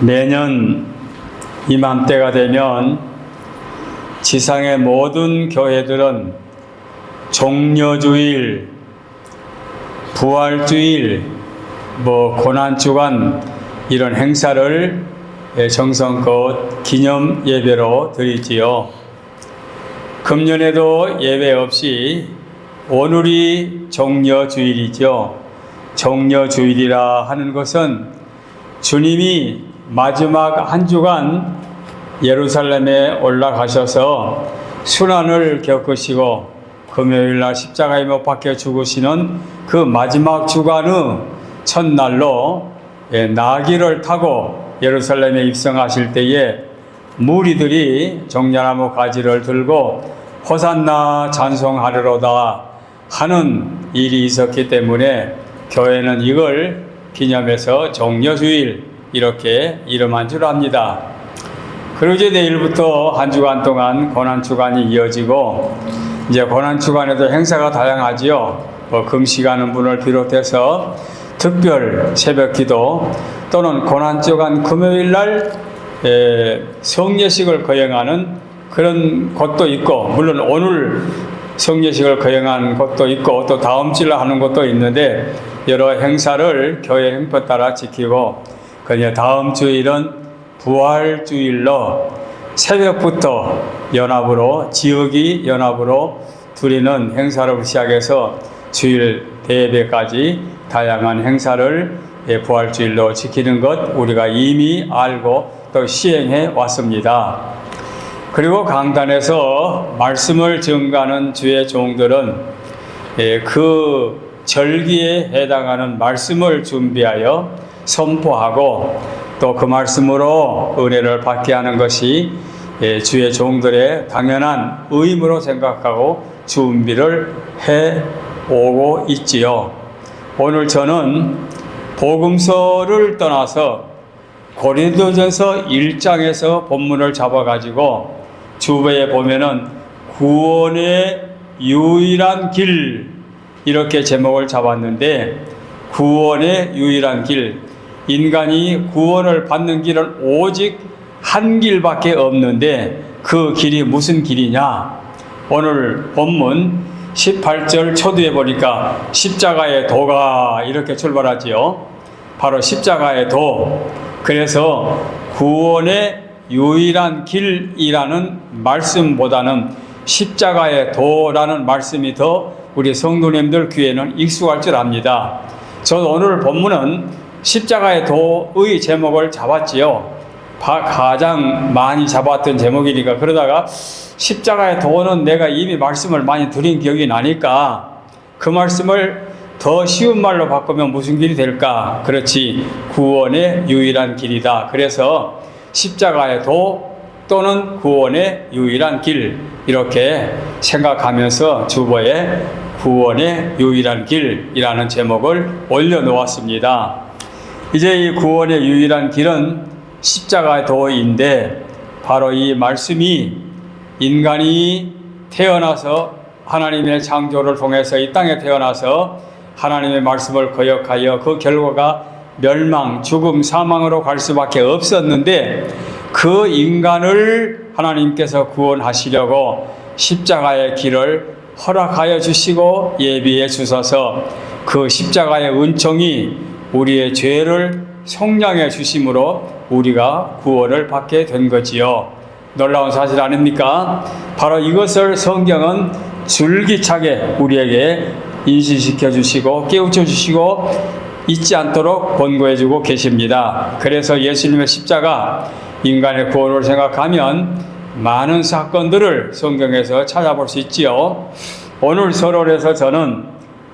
매년 이맘때가 되면 지상의 모든 교회들은 종려주일, 부활주일, 고난주간 이런 행사를 정성껏 기념 예배로 드리지요. 금년에도 예외 없이 오늘이 종려주일이죠. 종려주일이라 하는 것은 주님이 마지막 한 주간 예루살렘에 올라가셔서 순환을 겪으시고 금요일날 십자가에 못 박혀 죽으시는 그 마지막 주간의 첫날로 나귀를 타고 예루살렘에 입성하실 때에 무리들이 종려나무 가지를 들고 호산나 찬송하리로다 하는 일이 있었기 때문에 교회는 이걸 기념해서 종려주일 이렇게 이름한 줄 압니다. 그리고 이제 내일부터 한 주간 동안 고난주간이 이어지고 이제 고난주간에도 행사가 다양하지요. 금식하는 분을 비롯해서 특별 새벽기도 또는 고난주간 금요일날 성례식을 거행하는 그런 곳도 있고, 물론 오늘 성례식을 거행하는 곳도 있고 또 다음 주에 하는 곳도 있는데 여러 행사를 교회 행포 따라 지키고, 그냥 다음 주일은 부활주일로 새벽부터 연합으로 지역이 연합으로 드리는 행사를 시작해서 주일 대예배까지 다양한 행사를 부활주일로 지키는 것 우리가 이미 알고 또 시행해 왔습니다. 그리고 강단에서 말씀을 증거하는 주의 종들은 그 절기에 해당하는 말씀을 준비하여 선포하고 또 그 말씀으로 은혜를 받게 하는 것이 주의 종들의 당연한 의무로 생각하고 준비를 해 오고 있지요. 오늘 저는 복음서를 떠나서 고린도전서 1장에서 본문을 잡아가지고 주보에 보면은 구원의 유일한 길 이렇게 제목을 잡았는데, 구원의 유일한 길, 인간이 구원을 받는 길은 오직 한 길밖에 없는데 그 길이 무슨 길이냐? 오늘 본문 18절 초두에 보니까 십자가의 도가 이렇게 출발하지요. 바로 십자가의 도. 그래서 구원의 유일한 길이라는 말씀보다는 십자가의 도라는 말씀이 더 우리 성도님들 귀에는 익숙할 줄 압니다. 저도 오늘 본문은 십자가의 도의 제목을 잡았지요. 가장 많이 잡았던 제목이니까. 그러다가 십자가의 도는 내가 이미 말씀을 많이 드린 기억이 나니까 그 말씀을 더 쉬운 말로 바꾸면 무슨 길이 될까? 그렇지, 구원의 유일한 길이다. 그래서 십자가의 도 또는 구원의 유일한 길 이렇게 생각하면서 주보에 구원의 유일한 길이라는 제목을 올려놓았습니다. 이제 이 구원의 유일한 길은 십자가의 도인데, 바로 이 말씀이 인간이 태어나서 하나님의 창조를 통해서 이 땅에 태어나서 하나님의 말씀을 거역하여 그 결과가 멸망, 죽음, 사망으로 갈 수밖에 없었는데 그 인간을 하나님께서 구원하시려고 십자가의 길을 허락하여 주시고 예비해 주셔서 그 십자가의 은총이 우리의 죄를 속량해 주심으로 우리가 구원을 받게 된 거지요. 놀라운 사실 아닙니까? 바로 이것을 성경은 줄기차게 우리에게 인식시켜 주시고 깨우쳐 주시고 잊지 않도록 권고해 주고 계십니다. 그래서 예수님의 십자가, 인간의 구원을 생각하면 많은 사건들을 성경에서 찾아볼 수 있지요. 오늘 서론에서 저는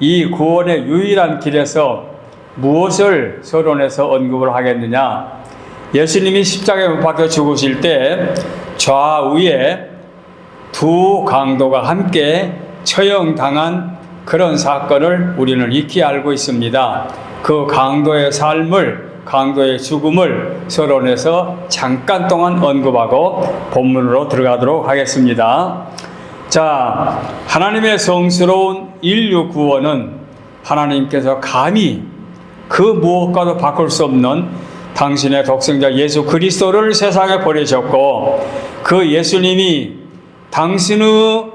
이 구원의 유일한 길에서 무엇을 서론에서 언급을 하겠느냐? 예수님이 십자가에 못 박혀 죽으실 때 좌우에 두 강도가 함께 처형당한 그런 사건을 우리는 익히 알고 있습니다. 그 강도의 삶을, 강도의 죽음을 서론에서 잠깐 동안 언급하고 본문으로 들어가도록 하겠습니다. 자, 하나님의 성스러운 인류 구원은 하나님께서 감히 그 무엇과도 바꿀 수 없는 당신의 독생자 예수 그리스도를 세상에 보내셨고 그 예수님이 당신의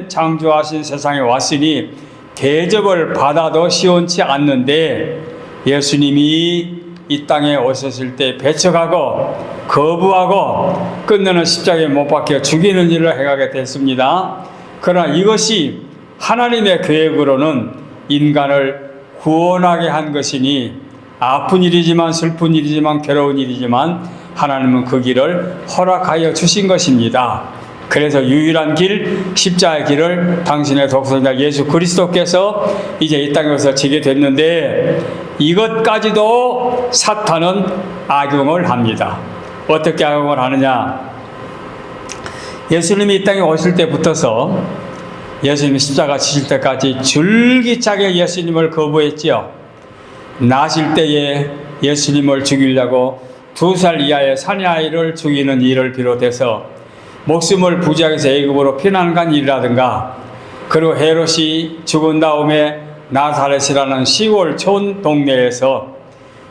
창조하신 세상에 왔으니 대접을 받아도 시원치 않는데 예수님이 이 땅에 오셨을 때 배척하고 거부하고 끝내는 십자가에 못 박혀 죽이는 일을 해가게 됐습니다. 그러나 이것이 하나님의 계획으로는 인간을 구원하게 한 것이니 아픈 일이지만 슬픈 일이지만 괴로운 일이지만 하나님은 그 길을 허락하여 주신 것입니다. 그래서 유일한 길, 십자가의 길을 당신의 독생자 예수 그리스도께서 이제 이 땅에 와서 지게 됐는데 이것까지도 사탄은 악용을 합니다. 어떻게 악용을 하느냐? 예수님이 이 땅에 오실 때부터서 예수님이 십자가 지실 때까지 줄기차게 예수님을 거부했지요. 나실 때에 예수님을 죽이려고 2살 이하의 사내아이를 죽이는 일을 비롯해서 목숨을 부지하게서 애굽으로 피난 간 일이라든가 그리고 헤롯이 죽은 다음에 나사렛이라는 시골 촌 동네에서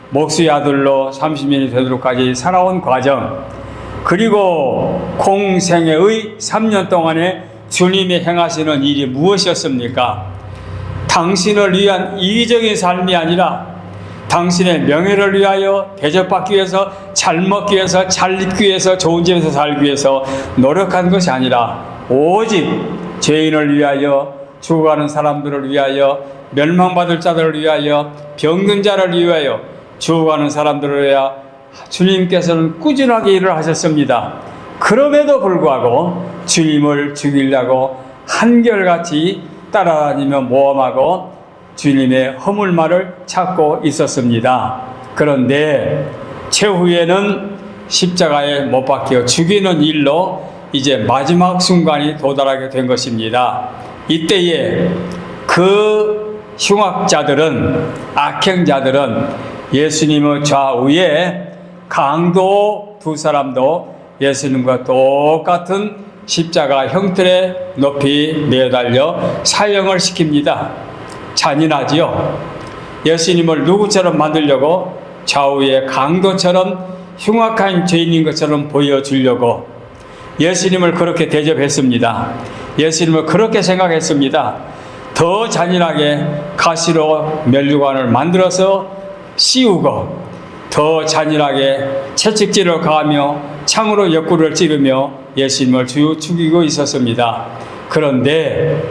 목수의 아들로 30년이 되도록까지 살아온 과정 그리고 공생애의 3년 동안에 주님이 행하시는 일이 무엇이었습니까? 당신을 위한 이기적인 삶이 아니라 당신의 명예를 위하여 대접받기 위해서 잘 먹기 위해서 잘 입기 위해서 좋은 집에서 살기 위해서 노력한 것이 아니라 오직 죄인을 위하여 죽어가는 사람들을 위하여 멸망받을 자들을 위하여 병든 자를 위하여 죽어가는 사람들을 위하여 주님께서는 꾸준하게 일을 하셨습니다. 그럼에도 불구하고 주님을 죽이려고 한결같이 따라다니며 모험하고 주님의 허물말을 찾고 있었습니다. 그런데 최후에는 십자가에 못 박혀 죽이는 일로 이제 마지막 순간이 도달하게 된 것입니다. 이때에 그 흉악자들은 악행자들은 예수님의 좌우에 강도 2사람도 예수님과 똑같은 십자가 형틀에 높이 매달려 사형을 시킵니다. 잔인하지요. 예수님을 누구처럼 만들려고 좌우의 강도처럼 흉악한 죄인인 것처럼 보여주려고 예수님을 그렇게 대접했습니다. 예수님을 그렇게 생각했습니다. 더 잔인하게 가시로 면류관을 만들어서 씌우고 더 잔인하게 채찍질을 가하며 창으로 옆구리를 찌르며 예수님을 죽이고 있었습니다. 그런데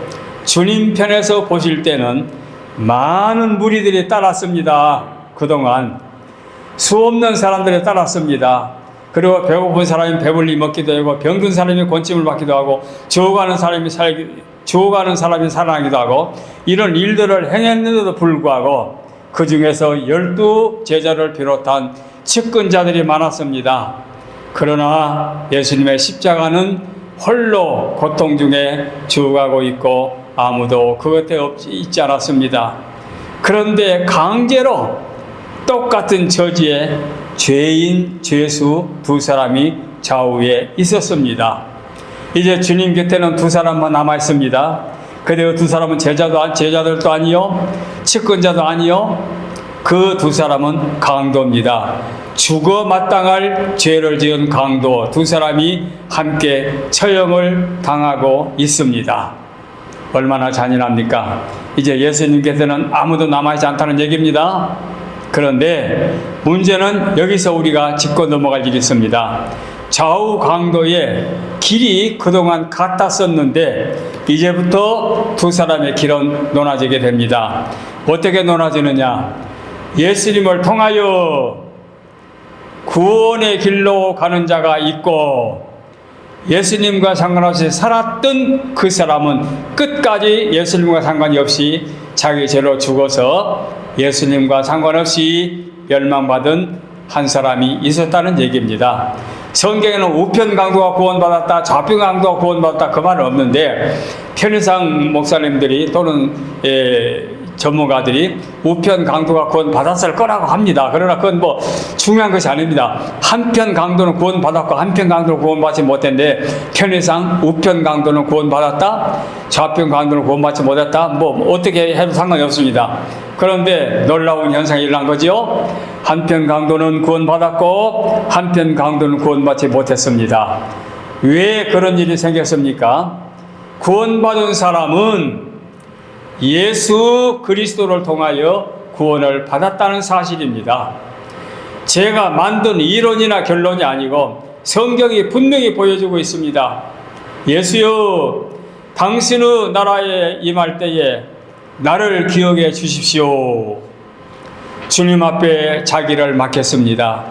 주님 편에서 보실 때는 많은 무리들이 따랐습니다. 그동안 수없는 사람들이 따랐습니다. 그리고 배고픈 사람이 배불리 먹기도 하고 병든 사람이 권침을 받기도 하고 죽어가는 사람이 살아나기도 하고 이런 일들을 행했는데도 불구하고 그 중에서 12제자를 비롯한 측근자들이 많았습니다. 그러나 예수님의 십자가는 홀로 고통 중에 죽어가고 있고 아무도 그 곁에 있지 않았습니다. 그런데 강제로 똑같은 처지에 죄인, 죄수 2사람이 좌우에 있었습니다. 이제 주님 곁에는 2사람만 남아 있습니다. 그런데 그 2사람은 제자들도 아니요, 측근자도 아니요, 그 2사람은 강도입니다. 죽어 마땅할 죄를 지은 강도 2사람이 함께 처형을 당하고 있습니다. 얼마나 잔인합니까? 이제 예수님께서는 아무도 남아있지 않다는 얘기입니다. 그런데 문제는 여기서 우리가 짚고 넘어갈 일이 있습니다. 좌우 강도의 길이 그동안 같았었는데 이제부터 2사람의 길은 논하지게 됩니다. 어떻게 논하지느냐? 예수님을 통하여 구원의 길로 가는 자가 있고 예수님과 상관없이 살았던 그 사람은 끝까지 예수님과 상관이 없이 자기 죄로 죽어서 예수님과 상관없이 멸망받은 한 사람이 있었다는 얘기입니다. 성경에는 우편 강도가 구원받았다, 좌편 강도가 구원받았다 그 말은 없는데 편의상 목사님들이 또는 전문가들이 우편 강도가 구원받았을 거라고 합니다. 그러나 그건 뭐 중요한 것이 아닙니다. 한편 강도는 구원받았고 한편 강도는 구원받지 못했는데 편의상 우편 강도는 구원받았다, 좌편 강도는 구원받지 못했다, 뭐 어떻게 해도 상관이 없습니다. 그런데 놀라운 현상이 일어난 거지요. 한편 강도는 구원받았고 한편 강도는 구원받지 못했습니다. 왜 그런 일이 생겼습니까? 구원받은 사람은 예수 그리스도를 통하여 구원을 받았다는 사실입니다. 제가 만든 이론이나 결론이 아니고 성경이 분명히 보여주고 있습니다. 예수여, 당신의 나라에 임할 때에 나를 기억해 주십시오. 주님 앞에 자기를 맡겼습니다.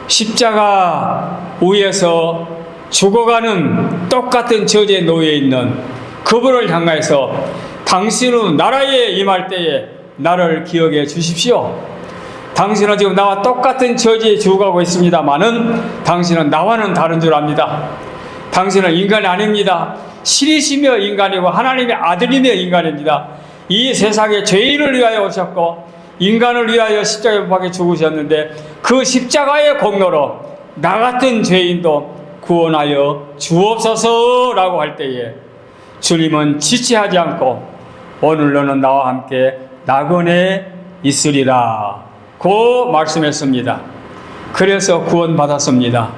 십자가 위에서 죽어가는 똑같은 저주에 놓여 있는 그분을 향해서 당신은 나라에 임할 때에 나를 기억해 주십시오. 당신은 지금 나와 똑같은 저주에 죽어가고 있습니다마는 당신은 나와는 다른 줄 압니다. 당신은 인간이 아닙니다. 신이시며 인간이고 하나님의 아들이며 인간입니다. 이 세상에 죄인을 위하여 오셨고 인간을 위하여 십자가에 못 박혀 죽으셨는데 그 십자가의 공로로 나 같은 죄인도 구원하여 주옵소서라고 할 때에 주님은 지체하지 않고 오늘 너는 나와 함께 낙원에 있으리라 고 말씀했습니다. 그래서 구원받았습니다.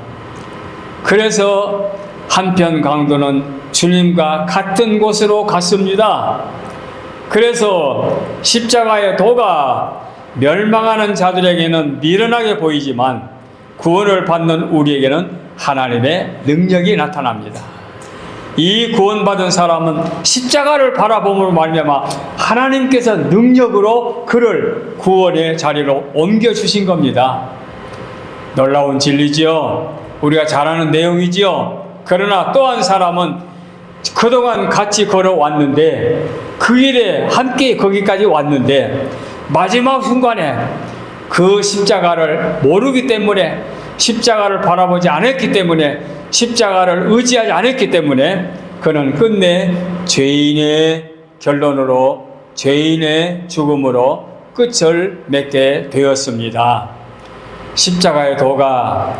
그래서 한편 강도는 주님과 같은 곳으로 갔습니다. 그래서 십자가의 도가 멸망하는 자들에게는 미련하게 보이지만 구원을 받는 우리에게는 하나님의 능력이 나타납니다. 이 구원받은 사람은 십자가를 바라봄으로 말미암아 하나님께서 능력으로 그를 구원의 자리로 옮겨주신 겁니다. 놀라운 진리지요. 우리가 잘 아는 내용이지요. 그러나 또 한 사람은 그동안 같이 걸어왔는데 그 길에 함께 거기까지 왔는데 마지막 순간에 그 십자가를 모르기 때문에 십자가를 바라보지 않았기 때문에 십자가를 의지하지 않았기 때문에 그는 끝내 죄인의 결론으로 죄인의 죽음으로 끝을 맺게 되었습니다. 십자가의 도가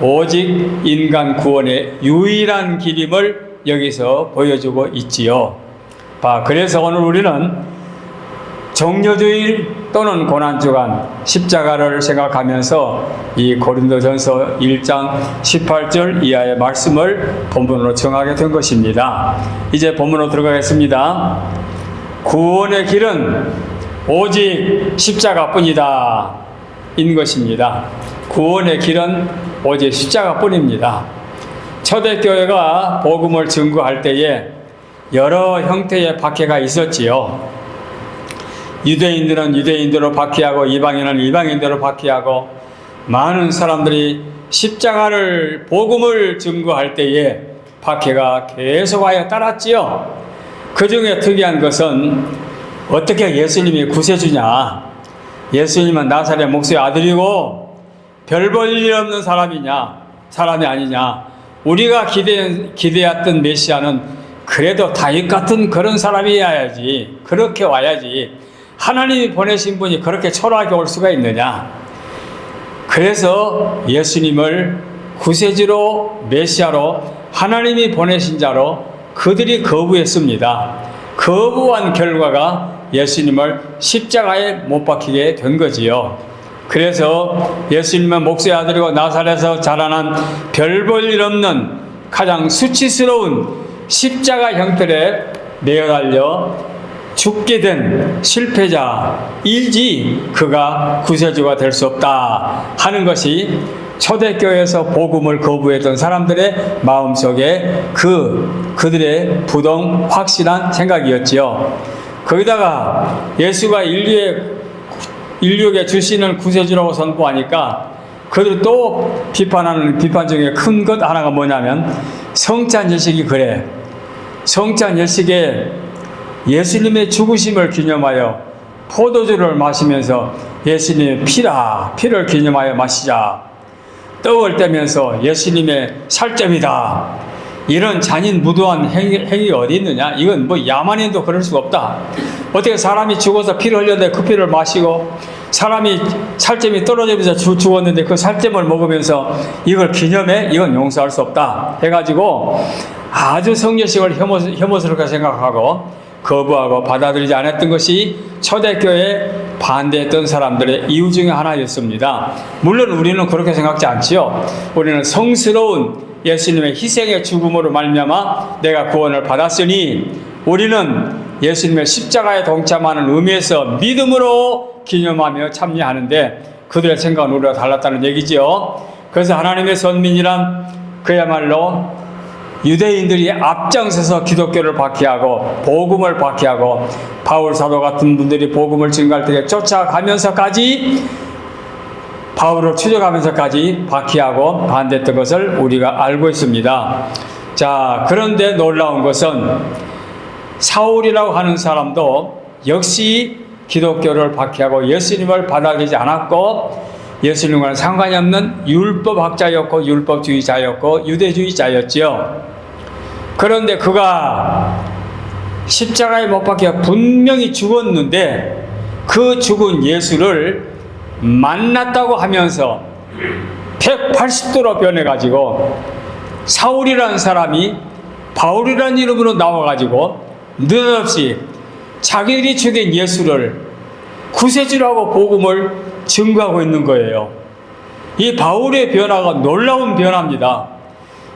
오직 인간 구원의 유일한 길임을 여기서 보여주고 있지요. 그래서 오늘 우리는 정료주일 또는 고난주간 십자가를 생각하면서 이 고린도전서 1장 18절 이하의 말씀을 본문으로 정하게 된 것입니다. 이제 본문으로 들어가겠습니다. 구원의 길은 오직 십자가뿐이다 인 것입니다. 구원의 길은 오직 십자가뿐입니다. 초대교회가 복음을 증거할 때에 여러 형태의 박해가 있었지요. 유대인들은 유대인대로 박해하고 이방인은 이방인대로 박해하고 많은 사람들이 십자가를 복음을 증거할 때에 박해가 계속하여 따랐지요. 그 중에 특이한 것은 어떻게 예수님이 구세주냐, 예수님은 나사렛 목수의 아들이고 별 볼 일 없는 사람이 아니냐, 우리가 기대했던 메시아는 그래도 다윗 같은 그런 사람이어야지, 그렇게 와야지, 하나님이 보내신 분이 그렇게 초라하게 올 수가 있느냐. 그래서 예수님을 구세주로 메시아로 하나님이 보내신 자로 그들이 거부했습니다. 거부한 결과가 예수님을 십자가에 못 박히게 된 거지요. 그래서 예수님은 목수의 아들이고 나사렛에서 자라난 별 볼 일 없는 가장 수치스러운 십자가 형편에 내어달려 죽게 된 실패자이지 그가 구세주가 될 수 없다 하는 것이 초대교회에서 복음을 거부했던 사람들의 마음속에 그들의 부동 확실한 생각이었지요. 거기다가 예수가 인류에게 주시는 구세주라고 선포하니까 그들 또 비판하는 비판 중에 큰 것 하나가 뭐냐면 성찬예식이 그래. 성찬예식에 예수님의 죽으심을 기념하여 포도주를 마시면서 예수님의 피를 기념하여 마시자. 떡을 떼면서 예수님의 살점이다. 이런 잔인무도한 행위가 어디 있느냐? 이건 뭐 야만인도 그럴 수가 없다. 어떻게 사람이 죽어서 피를 흘렸는데 그 피를 마시고, 사람이 살점이 떨어지면서 죽었는데 그 살점을 먹으면서 이걸 기념해? 이건 용서할 수 없다 해가지고 아주 성례식을 혐오스럽게 생각하고 거부하고 받아들이지 않았던 것이 초대교회에 반대했던 사람들의 이유 중에 하나였습니다. 물론 우리는 그렇게 생각지 않지요. 우리는 성스러운 예수님의 희생의 죽음으로 말미암아 내가 구원을 받았으니 우리는 예수님의 십자가에 동참하는 의미에서 믿음으로 기념하며 참여하는데, 그들의 생각은 우리와 달랐다는 얘기죠. 그래서 하나님의 선민이란 그야말로 유대인들이 앞장서서 기독교를 박해하고 복음을 박해하고 바울 사도 같은 분들이 복음을 증거할 때 쫓아가면서까지, 바울을 추적하면서까지 박해하고 반대했던 것을 우리가 알고 있습니다. 자, 그런데 놀라운 것은 사울이라고 하는 사람도 역시 기독교를 박해하고 예수님을 받아들이지 않았고 예수님과는 상관이 없는 율법학자였고 율법주의자였고 유대주의자였지요. 그런데 그가 십자가에 못 박혀 분명히 죽었는데 그 죽은 예수를 만났다고 하면서 180도로 변해가지고 사울이라는 사람이 바울이라는 이름으로 나와가지고 느닷없이 자기들이 죽인 예수를 구세주라고 복음을 증거하고 있는 거예요. 이 바울의 변화가 놀라운 변화입니다.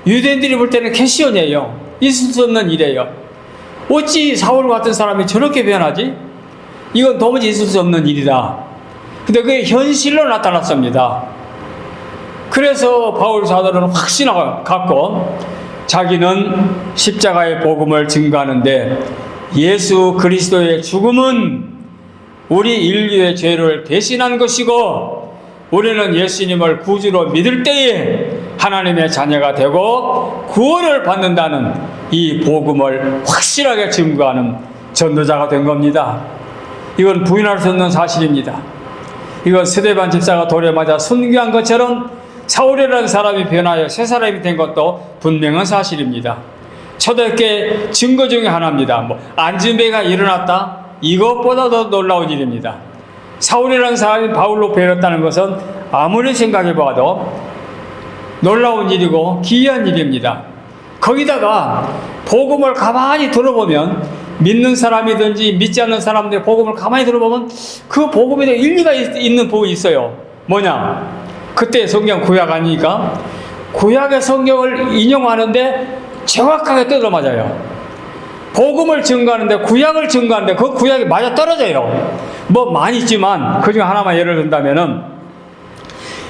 유대인들이 볼 때는 캐시언이에요. 있을 수 없는 일이에요. 어찌 사울 같은 사람이 저렇게 변하지? 이건 도무지 있을 수 없는 일이다. 근데 그게 현실로 나타났습니다. 그래서 바울 사도는 확신을 갖고 자기는 십자가의 복음을 증거하는데 예수 그리스도의 죽음은 우리 인류의 죄를 대신한 것이고 우리는 예수님을 구주로 믿을 때에 하나님의 자녀가 되고 구원을 받는다는 이 복음을 확실하게 증거하는 전도자가 된 겁니다. 이건 부인할 수 없는 사실입니다. 이건 스데반 집사가 돌에 맞아 순교한 것처럼 사울이라는 사람이 변하여 새 사람이 된 것도 분명한 사실입니다. 초대교회 증거 중에 하나입니다. 안진뱅이가 일어났다? 이것보다 더 놀라운 일입니다. 사울이라는 사람이 바울로 변했다는 것은 아무리 생각해봐도 놀라운 일이고 기이한 일입니다. 거기다가 복음을 가만히 들어보면 믿는 사람이든지 믿지 않는 사람들의 복음을 가만히 들어보면 그 복음에 대해 일리가 있는 부분이 있어요. 뭐냐? 그때 성경 구약 아니니까 구약의 성경을 인용하는데 정확하게 뜯어맞아요. 복음을 증거하는데 구약을 증거하는데 그 구약이 맞아 떨어져요. 뭐 많이 있지만 그중에 하나만 예를 든다면은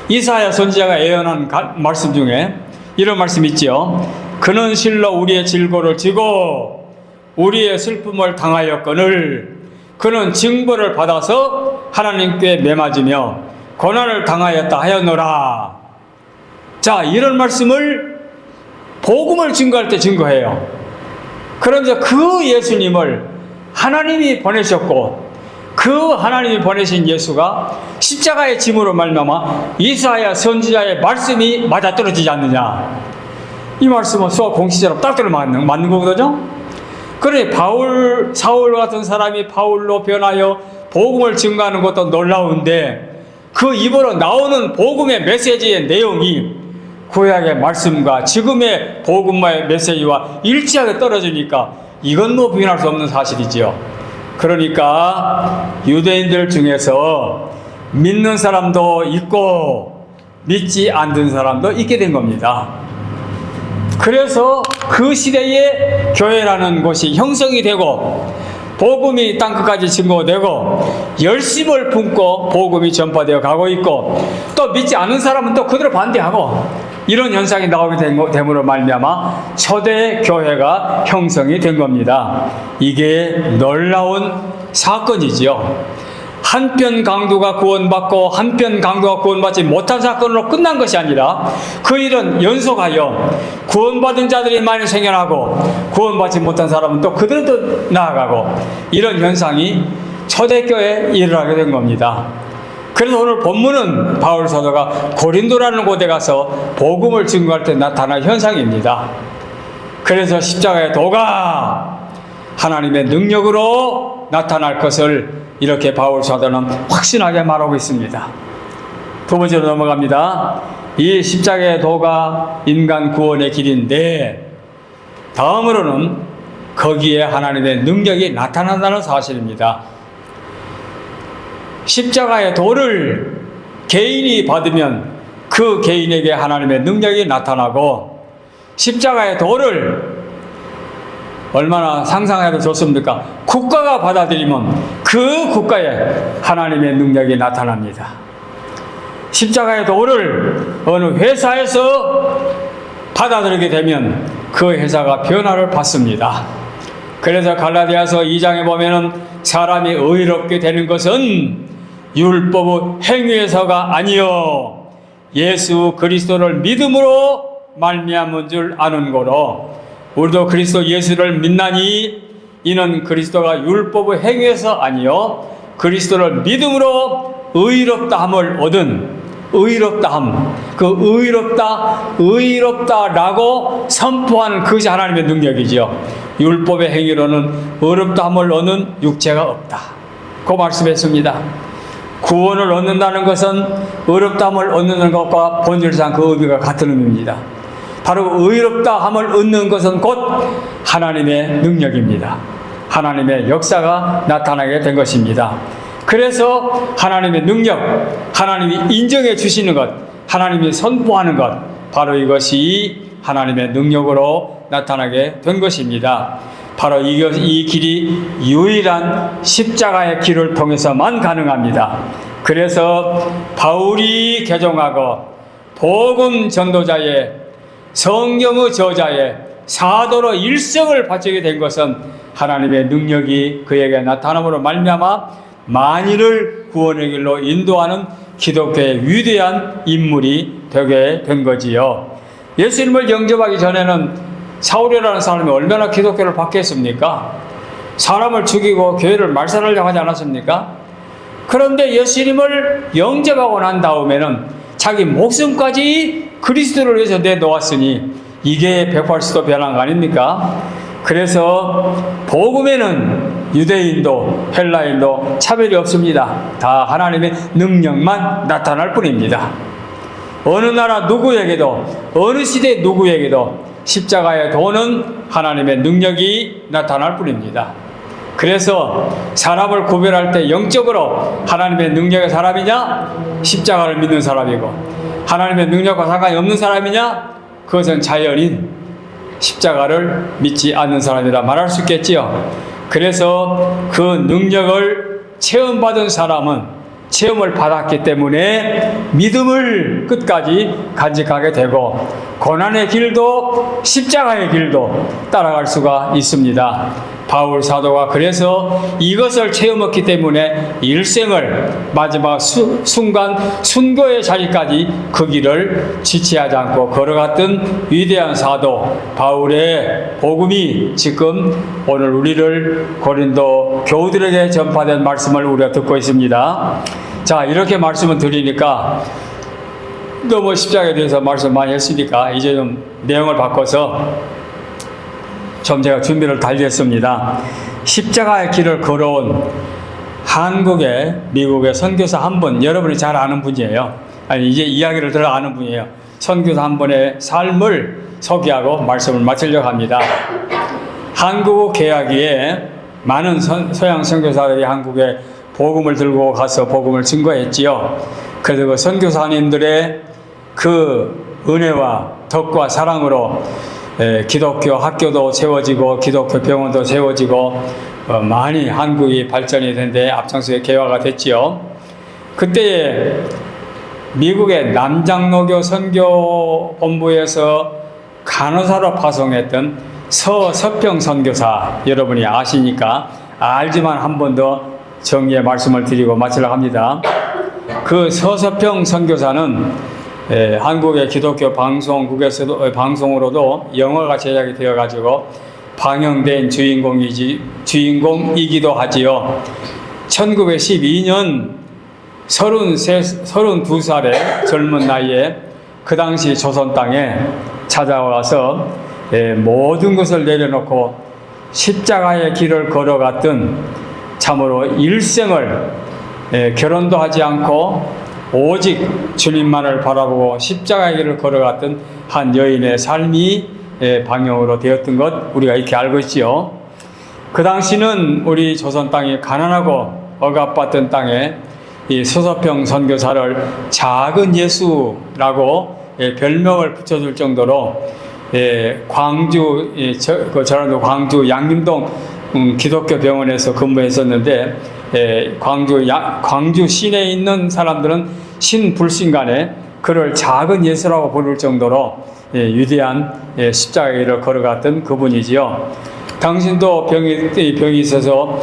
이사야 선지자가 예언한 말씀 중에 이런 말씀 있죠. 그는 실로 우리의 질고를 지고 우리의 슬픔을 당하였거늘 그는 징벌을 받아서 하나님께 매맞으며 고난을 당하였다 하였노라. 자, 이런 말씀을 복음을 증거할 때 증거해요. 그러면서 그 예수님을 하나님이 보내셨고 그 하나님이 보내신 예수가 십자가의 짐으로 말미암아 이사야 선지자의 말씀이 맞아떨어지지 않느냐. 이 말씀은 수학 공식처럼 딱 들어 맞는 거거든요. 그러니 사울 같은 사람이 바울로 변하여 복음을 증거하는 것도 놀라운데 그 입으로 나오는 복음의 메시지의 내용이 구약의 말씀과 지금의 복음의 메시지와 일치하게 떨어지니까 이건 뭐 부인할 수 없는 사실이지요. 그러니까 유대인들 중에서 믿는 사람도 있고 믿지 않는 사람도 있게 된 겁니다. 그래서 그 시대에 교회라는 곳이 형성이 되고 복음이 땅끝까지 증거되고 열심을 품고 복음이 전파되어 가고 있고 또 믿지 않는 사람은 또 그대로 반대하고 이런 현상이 나오게 됨으로 말미암아 초대 교회가 형성이 된 겁니다. 이게 놀라운 사건이지요. 한편 강도가 구원받고 한편 강도가 구원받지 못한 사건으로 끝난 것이 아니라 그 일은 연속하여 구원받은 자들이 많이 생겨나고 구원받지 못한 사람은 또 그대로 또 나아가고 이런 현상이 초대교회에 일어나게 된 겁니다. 그래서 오늘 본문은 바울 사도가 고린도라는 곳에 가서 복음을 증거할 때 나타난 현상입니다. 그래서 십자가의 도가 하나님의 능력으로 나타날 것을 이렇게 바울 사도는 확신하게 말하고 있습니다. 두 번째로 넘어갑니다. 이 십자가의 도가 인간 구원의 길인데, 다음으로는 거기에 하나님의 능력이 나타난다는 사실입니다. 십자가의 도를 개인이 받으면 그 개인에게 하나님의 능력이 나타나고, 십자가의 도를 얼마나 상상해도 좋습니까? 국가가 받아들이면 그 국가에 하나님의 능력이 나타납니다. 십자가의 도를 어느 회사에서 받아들이게 되면 그 회사가 변화를 받습니다. 그래서 갈라디아서 2장에 보면은 사람이 의롭게 되는 것은 율법의 행위에서가 아니요 예수 그리스도를 믿음으로 말미암은 줄 아는 거로, 우리도 그리스도 예수를 믿나니 이는 그리스도가 율법의 행위에서 아니요 그리스도를 믿음으로 의롭다함을 얻은, 의롭다함, 그 의롭다라고 선포하는 그것이 하나님의 능력이죠. 율법의 행위로는 의롭다함을 얻는 육체가 없다, 그 말씀했습니다. 구원을 얻는다는 것은 의롭다함을 얻는 것과 본질상 그 의미가 같은 의미입니다. 바로 의롭다함을 얻는 것은 곧 하나님의 능력입니다. 하나님의 역사가 나타나게 된 것입니다. 그래서 하나님의 능력, 하나님이 인정해 주시는 것, 하나님이 선포하는 것, 바로 이것이 하나님의 능력으로 나타나게 된 것입니다. 바로 이 길이 유일한 십자가의 길을 통해서만 가능합니다. 그래서 바울이 개종하고 복음 전도자의, 성경의 저자의, 사도로 일성을 바치게 된 것은 하나님의 능력이 그에게 나타남으로 말미암아 만인을 구원의 길로 인도하는 기독교의 위대한 인물이 되게 된 거지요. 예수님을 영접하기 전에는 사울이라는 사람이 얼마나 기독교를 받겠습니까? 사람을 죽이고 교회를 말살하려고 하지 않았습니까? 그런데 예수님을 영접하고 난 다음에는 자기 목숨까지 그리스도를 위해서 내놓았으니 이게 180도 변한 거 아닙니까? 그래서 복음에는 유대인도 헬라인도 차별이 없습니다. 다 하나님의 능력만 나타날 뿐입니다. 어느 나라 누구에게도, 어느 시대 누구에게도 십자가의 도는 하나님의 능력이 나타날 뿐입니다. 그래서 사람을 구별할 때 영적으로 하나님의 능력의 사람이냐, 십자가를 믿는 사람이고, 하나님의 능력과 상관이 없는 사람이냐, 그것은 자연인 십자가를 믿지 않는 사람이라 말할 수 있겠지요. 그래서 그 능력을 체험받은 사람은 체험을 받았기 때문에 믿음을 끝까지 간직하게 되고, 고난의 길도 십자가의 길도 따라갈 수가 있습니다. 바울 사도가 그래서 이것을 체험했기 때문에 일생을 마지막 순간 순교의 자리까지 그 길을 지체하지 않고 걸어갔던 위대한 사도 바울의 복음이 지금 오늘 우리를 고린도 교우들에게 전파된 말씀을 우리가 듣고 있습니다. 자, 이렇게 말씀을 드리니까 너무 십자가에 대해서 말씀 많이 했으니까 이제 좀 내용을 바꿔서 좀 제가 준비를 달리 했습니다. 십자가의 길을 걸어온 한국의, 미국의 선교사 한 분, 여러분이 잘 아는 분이에요. 아니, 이제 이야기를 들어 아는 분이에요. 선교사 한 분의 삶을 소개하고 말씀을 마치려고 합니다. 한국 개화기에 많은 서양 선교사들이 한국에 복음을 들고 가서 복음을 증거했지요. 그래서 그 선교사님들의 그 은혜와 덕과 사랑으로 기독교 학교도 세워지고 기독교 병원도 세워지고 많이 한국이 발전이 된 데 앞장서 개화가 됐지요. 그때에 미국의 남장로교 선교본부에서 간호사로 파송했던 서서평 선교사, 여러분이 아시니까 알지만 한 번 더 정리의 말씀을 드리고 마치려고 합니다. 그 서서평 선교사는 한국의 기독교 방송국에서도, 방송으로도 영화가 제작이 되어가지고 방영된 주인공이기도 하지요. 1912년 32살의 젊은 나이에 그 당시 조선 땅에 찾아와서 모든 것을 내려놓고 십자가의 길을 걸어갔던 참으로 일생을 결혼도 하지 않고 오직 주님만을 바라보고 십자가의 길을 걸어갔던 한 여인의 삶이 방향으로 되었던 것 우리가 이렇게 알고 있지요. 그 당시는 우리 조선 땅이 가난하고 억압받던 땅에 이 서서평 선교사를 작은 예수라고 별명을 붙여줄 정도로 광주 전라도 광주 양림동 기독교 병원에서 근무했었는데 광주 시내에 있는 사람들은 신불신간에 그를 작은 예수라고 부를 정도로 위대한 십자가의 길을 걸어갔던 그분이지요. 당신도 병이 있어서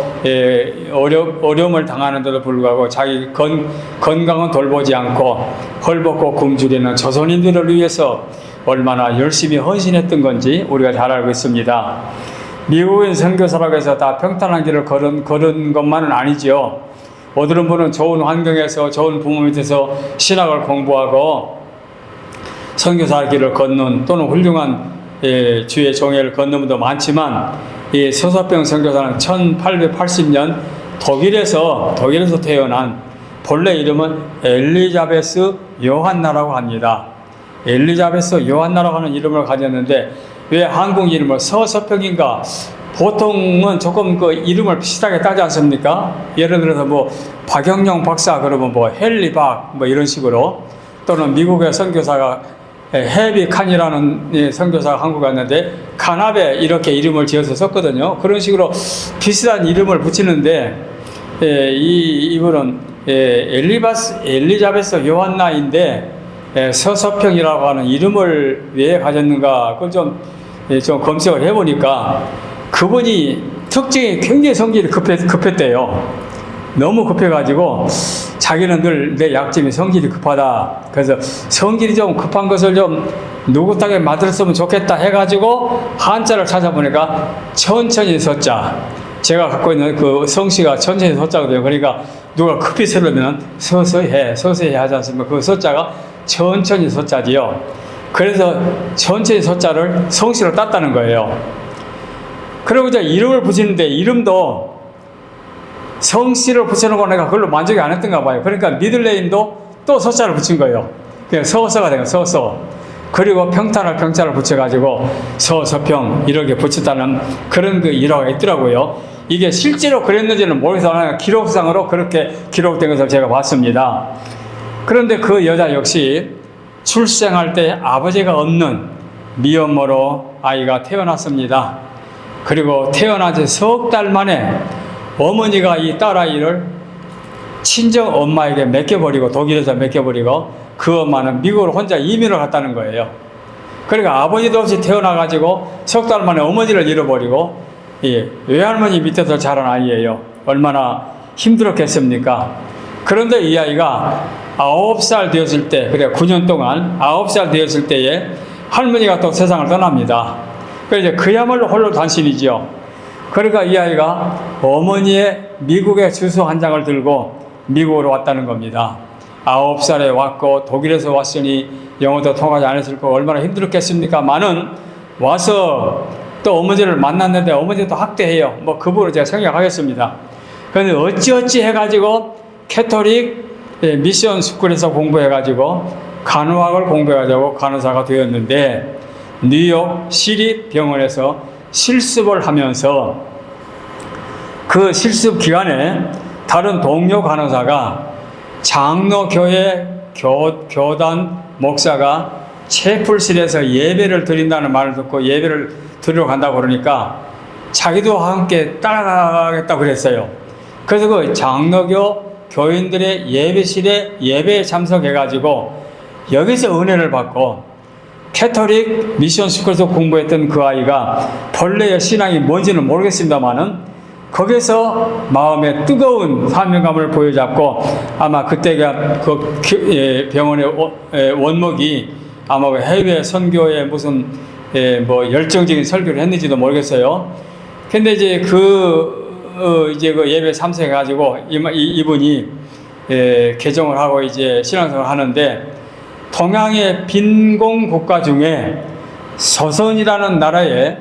어려움을 당하는데도 불구하고 자기 건강은 돌보지 않고 헐벗고 굶주리는 조선인들을 위해서 얼마나 열심히 헌신했던 건지 우리가 잘 알고 있습니다. 미국인 선교사라고 해서 다 평탄한 길을 걸은 것만은 아니지요. 어떤 분은 좋은 환경에서 좋은 부모 밑에서 신학을 공부하고 선교사 길을 걷는 또는 훌륭한 주의 종회를 걷는 분도 많지만 이 서서평 선교사는 1880년 독일에서 태어난 본래 이름은 엘리자베스 요한나라고 합니다. 엘리자베스 요한나라고 하는 이름을 가졌는데 왜 한국 이름을 서서평인가? 보통은 조금 그 이름을 비슷하게 따지 않습니까? 예를 들어서 뭐 박영영 박사 그러면 뭐 헨리박 뭐 이런 식으로, 또는 미국의 선교사가 헤비 칸이라는 선교사가 한국에 왔는데 카나베 이렇게 이름을 지어서 썼거든요. 그런 식으로 비슷한 이름을 붙이는데 이분은 엘리자베스 요한나인데 서서평이라고 하는 이름을 왜 가졌는가 그걸 좀 검색을 해보니까 그분이 특징이 굉장히 성질이 급했대요. 너무 급해가지고 자기는 늘 내 약점이 성질이 급하다. 그래서 성질이 좀 급한 것을 좀 누구에게 맡았으면 좋겠다 해가지고 한자를 찾아보니까 천천히 서자. 제가 갖고 있는 그 성씨가 천천히 서자거든요. 그러니까 누가 급히 서려면 서서히 하지 않습니까? 그 서자가 천천히 서자지요. 그래서 천천히 서자를 성씨로 땄다는 거예요. 그리고 이제 이름을 붙이는데 이름도 성씨를 붙여놓고 내가 그걸로 만족이 안 했던가 봐요. 그러니까 미들네임도 또 서자를 붙인 거예요. 그냥 서서가 된 거예요. 서서. 그리고 평탄을 평자를 붙여가지고 서서평 이렇게 붙였다는 그런 그 일화가 있더라고요. 이게 실제로 그랬는지는 모르겠어요. 기록상으로 그렇게 기록된 것을 제가 봤습니다. 그런데 그 여자 역시 출생할 때 아버지가 없는 미혼모로 아이가 태어났습니다. 그리고 태어난 지 석 달 만에 어머니가 이 딸아이를 친정 엄마에게 맡겨버리고, 독일에서 맡겨버리고 그 엄마는 미국으로 혼자 이민을 갔다는 거예요. 그러니까 아버지도 없이 태어나가지고 석 달 만에 어머니를 잃어버리고 외할머니 밑에서 자란 아이예요. 얼마나 힘들었겠습니까? 그런데 이 아이가 9살 되었을 때, 그래 9년 동안 9살 되었을 때에 할머니가 또 세상을 떠납니다. 그래서 그야말로 홀로 단신이지요. 그러니까 이 아이가 어머니의 미국의 주소 한 장을 들고 미국으로 왔다는 겁니다. 9살에 왔고 독일에서 왔으니 영어도 통하지 않았을 거고 얼마나 힘들었겠습니까? 많은 와서 또 어머니를 만났는데 어머니도 학대해요. 뭐 그 부분을 제가 생략하겠습니다. 그런데 어찌어찌 해가지고 캐톨릭 미션 스쿨에서 공부해가지고 간호학을 공부해가지고 간호사가 되었는데 뉴욕 시립병원에서 실습을 하면서 그 실습 기간에 다른 동료 간호사가 장로교회 교단 목사가 채플실에서 예배를 드린다는 말을 듣고 예배를 드리러 간다고 그러니까 자기도 함께 따라가겠다고 그랬어요. 그래서 그 장로교 교인들의 예배실에 예배에 참석해가지고 여기서 은혜를 받고 캐톨릭 미션 스쿨에서 공부했던 그 아이가 본래의 신앙이 뭔지는 모르겠습니다만은 거기서 마음에 뜨거운 사명감을 보여잡고 아마 그때가 그 병원의 원목이 아마 해외 선교에 무슨 뭐 열정적인 설교를 했는지도 모르겠어요. 근데 이제 그 예배 참석해가지고 이분이 개종을 하고 이제 신앙생활을 하는데 동양의 빈공 국가 중에 조선이라는 나라에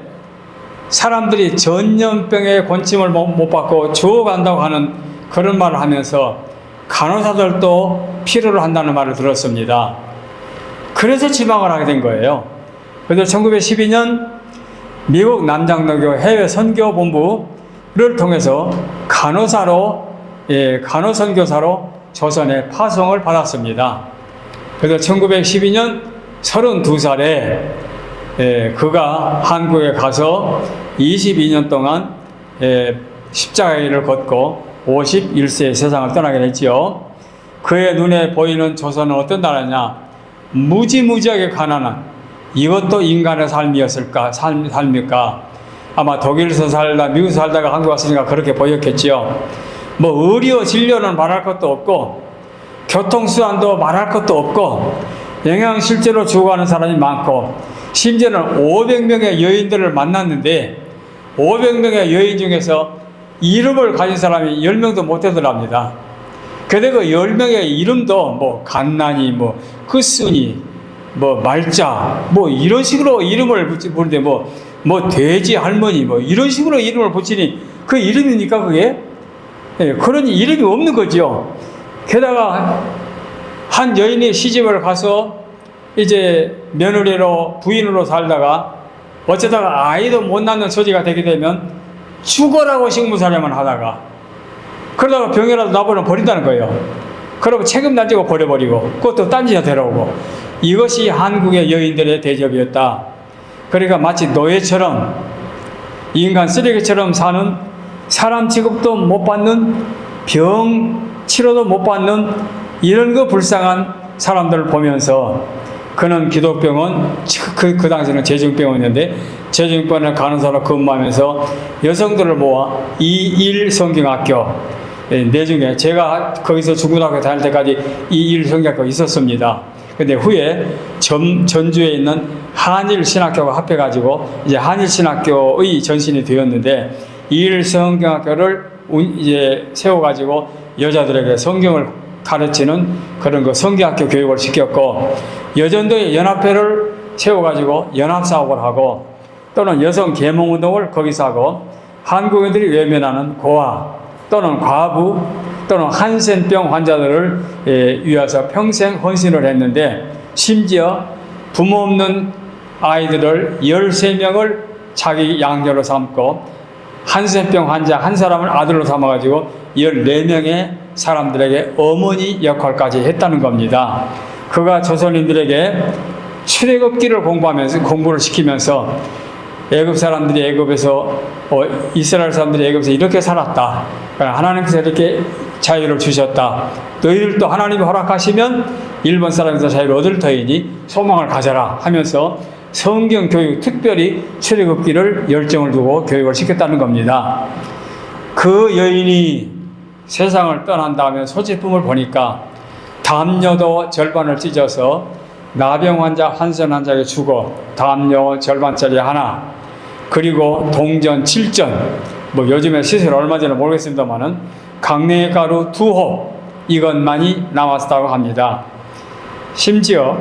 사람들이 전염병의 권침을 못 받고 죽어간다고 하는 그런 말을 하면서 간호사들도 필요로 한다는 말을 들었습니다. 그래서 지망을 하게 된 거예요. 그래서 1912년 미국 남장로교 해외 선교본부를 통해서 간호선교사로 조선에 파송을 받았습니다. 그래서 1912년 32살에 그가 한국에 가서 22년 동안 십자가의 길을 걷고 51세에 세상을 떠나게 됐지요. 그의 눈에 보이는 조선은 어떤 나라냐? 무지무지하게 가난한, 이것도 인간의 삶입니까? 아마 독일에서 살다 미국에서 살다가 한국 왔으니까 그렇게 보였겠지요. 뭐 의료 진료는 말할 것도 없고 교통수단도 말할 것도 없고 영양실조로 죽어가는 사람이 많고, 심지어는 500명의 여인들을 만났는데 500명의 여인 중에서 이름을 가진 사람이 10명도 못 되더랍니다. 근데 그 10명의 이름도 뭐 갓난이, 뭐 끝순이, 뭐 말자, 뭐 이런 식으로 이름을 부르는데 뭐 돼지 할머니, 뭐 이런 식으로 이름을 붙이니 그 이름입니까 그게? 그런 이름이 없는 거죠. 게다가 한 여인이 시집을 가서 이제 며느리로 부인으로 살다가 어쩌다가 아이도 못 낳는 처지가 되게 되면 죽어라고 식무사령만 하다가 그러다가 병이라도 나버리면 버린다는 거예요. 그러고 책임 안 지고 버려버리고 그것도 딴 짓에 데려오고, 이것이 한국의 여인들의 대접이었다. 그러니까 마치 노예처럼 인간 쓰레기처럼 사는, 사람 취급도 못 받는, 병 치료도 못 받는 이런 그 불쌍한 사람들을 보면서 그는 기독병원, 그 당시에는 재증병원이었는데 재증병원을 간호사로 근무하면서 여성들을 모아 2일 성경학교, 내중에 제가 거기서 중고등학교 다닐 때까지 2일 성경학교 있었습니다. 근데 후에 전주에 있는 한일신학교가 합해가지고 이제 한일신학교의 전신이 되었는데, 2일 성경학교를 이제 세워가지고 여자들에게 성경을 가르치는 그런 그 성경학교 교육을 시켰고, 여전도의 연합회를 세워가지고 연합사업을 하고, 또는 여성 계몽운동을 거기서 하고, 한국인들이 외면하는 고아 또는 과부 또는 한센병 환자들을 위해서 평생 헌신을 했는데, 심지어 부모 없는 아이들을 13명을 자기 양녀로 삼고 한센병 환자 한 사람을 아들로 삼아가지고 14명의 사람들에게 어머니 역할까지 했다는 겁니다. 그가 조선인들에게 출애굽기를 공부를 시키면서 애굽 사람들이 애굽에서 이스라엘 사람들이 애굽에서 이렇게 살았다. 하나님께서 이렇게 자유를 주셨다. 너희들도 하나님이 허락하시면 일본 사람에서 자유를 얻을 터이니 소망을 가져라 하면서 성경 교육, 특별히 출애굽기를 열정을 두고 교육을 시켰다는 겁니다. 그 여인이 세상을 떠난 다음에 소지품을 보니까 담요도 절반을 찢어서 나병 환자, 한센 환자에게 주고 담요 절반짜리 하나, 그리고 동전 7전, 뭐 요즘에 시세를 얼마 전에 모르겠습니다만은 강냉이가루 2홉, 이것만이 남았다고 합니다. 심지어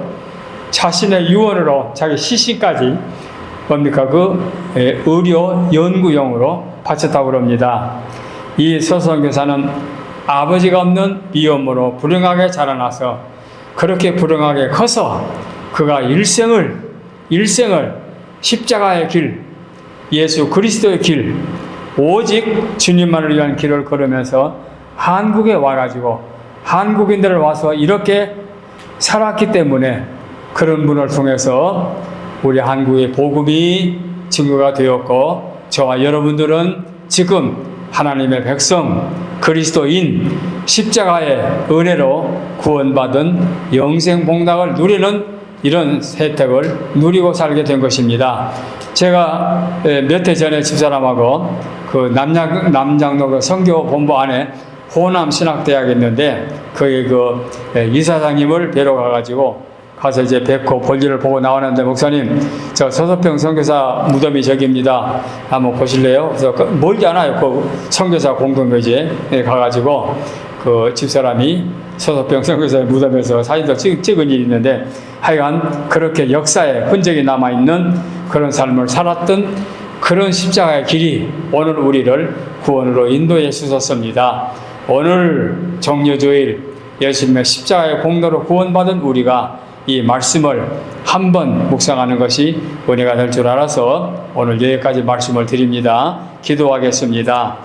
자신의 유언으로 자기 시신까지 뭡니까 의료 연구용으로 바쳤다고 그럽니다. 이 서선교사는 아버지가 없는 비염으로 불행하게 자라나서 그렇게 불행하게 커서 그가 일생을 십자가의 길, 예수 그리스도의 길, 오직 주님만을 위한 길을 걸으면서 한국에 와가지고 한국인들을 와서 이렇게 살았기 때문에 그런 분을 통해서 우리 한국의 복음이 증거가 되었고, 저와 여러분들은 지금 하나님의 백성, 그리스도인, 십자가의 은혜로 구원받은 영생복락을 누리는 이런 혜택을 누리고 살게 된 것입니다. 제가 몇 해 전에 집사람하고 그 남장로 선교본부 안에 호남신학대학이 있는데 거기 그 이사장님을 뵈러 가서 이제 뵙고 볼일을 보고 나오는데, 목사님 저 서서평 선교사 무덤이 저기입니다. 한번 보실래요? 그래서 멀지 않아요. 그 선교사 공동묘지에 가가지고 그 집사람이 서서평 선교사의 무덤에서 사진도 찍은 일이 있는데, 하여간 그렇게 역사에 흔적이 남아있는 그런 삶을 살았던 그런 십자가의 길이 오늘 우리를 구원으로 인도해 주셨습니다. 오늘 정료주일 예수님의 십자가의 공로로 구원받은 우리가 이 말씀을 한번 묵상하는 것이 은혜가 될 줄 알아서 오늘 여기까지 말씀을 드립니다. 기도하겠습니다.